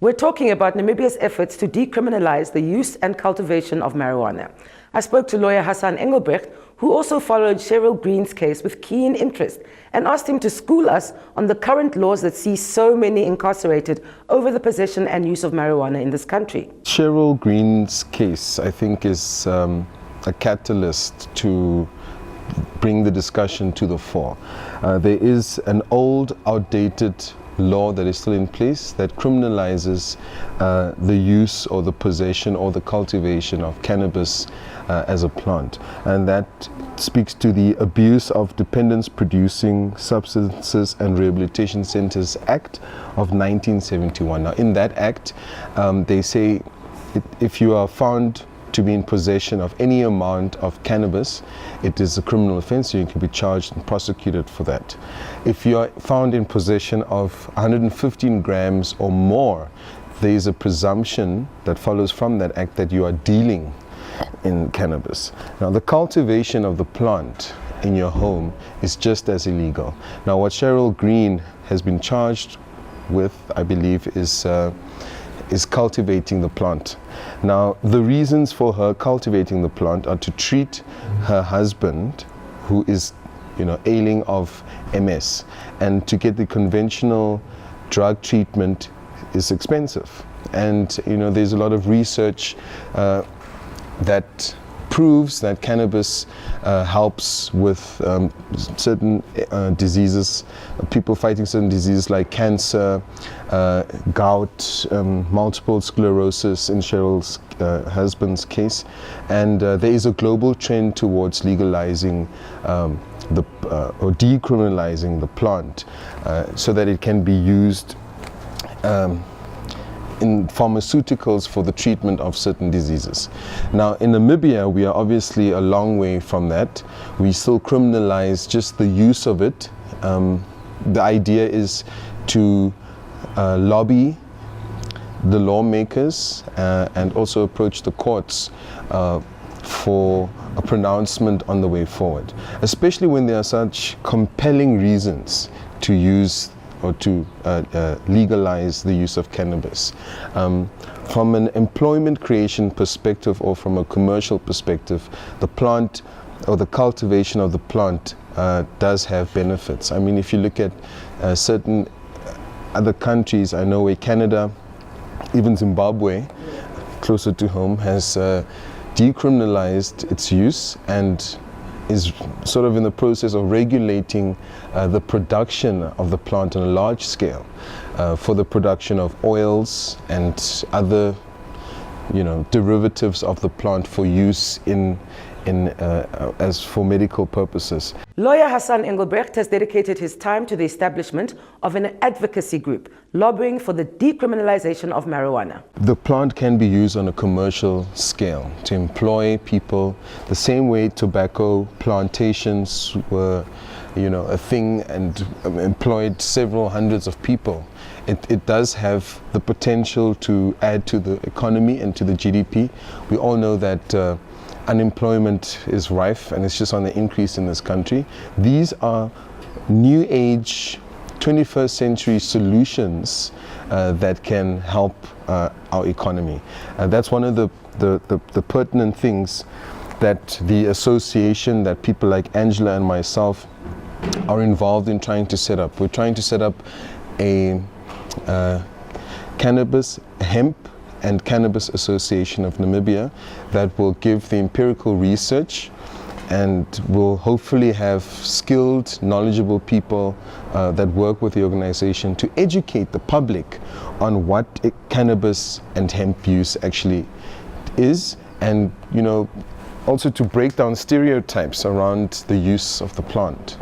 We're talking about Namibia's efforts to decriminalize the use and cultivation of marijuana. I spoke to lawyer Hassan Engelbrecht, who also followed Cheryl Green's case with keen interest, and asked him to school us on the current laws that see so many incarcerated over the possession and use of marijuana in this country. Cheryl Green's case, I think, is a catalyst to bring the discussion to the fore. There is an old, outdated law that is still in place that criminalizes the use or the possession or the cultivation of cannabis as a plant, and that speaks to the Abuse of Dependence Producing Substances and Rehabilitation Centers Act of 1971. Now, in that act, they say if you are found to be in possession of any amount of cannabis, it is a criminal offense. You can be charged and prosecuted for that. If you are found in possession of 115 grams or more, there is a presumption that follows from that act that you are dealing in cannabis. Now, the cultivation of the plant in your home is just as illegal. Now, what Cheryl Green has been charged with, I believe, is cultivating the plant. Now, the reasons for her cultivating the plant are to treat her husband, who is, ailing of MS, and to get the conventional drug treatment is expensive. And there's a lot of research that proves that cannabis helps with certain diseases, people fighting certain diseases like cancer, gout, multiple sclerosis in Cheryl's husband's case. And there is a global trend towards legalizing or decriminalizing the plant so that it can be used in pharmaceuticals for the treatment of certain diseases. Now, in Namibia, we are obviously a long way from that. We still criminalize just the use of it. The idea is to lobby the lawmakers and also approach the courts for a pronouncement on the way forward, especially when there are such compelling reasons to use or to legalize the use of cannabis. From an employment creation perspective or from a commercial perspective, the plant or the cultivation of the plant does have benefits. I mean, if you look at certain other countries, I know where Canada, even Zimbabwe, closer to home, has decriminalized its use and is sort of in the process of regulating the production of the plant on a large scale for the production of oils and other, derivatives of the plant for use as for medical purposes. Lawyer Hassan Engelbrecht has dedicated his time to the establishment of an advocacy group lobbying for the decriminalization of marijuana. The plant can be used on a commercial scale to employ people the same way tobacco plantations were, a thing and employed several hundreds of people. It does have the potential to add to the economy and to the GDP. We all know that unemployment is rife and it's just on the increase in this country. These are new age 21st century solutions that can help our economy. That's one of the pertinent things that the association, that people like Angela and myself are involved in trying to set up. We're trying to set up a hemp and Cannabis Association of Namibia that will give the empirical research and will hopefully have skilled, knowledgeable people that work with the organization to educate the public on what cannabis and hemp use actually is, and also to break down stereotypes around the use of the plant.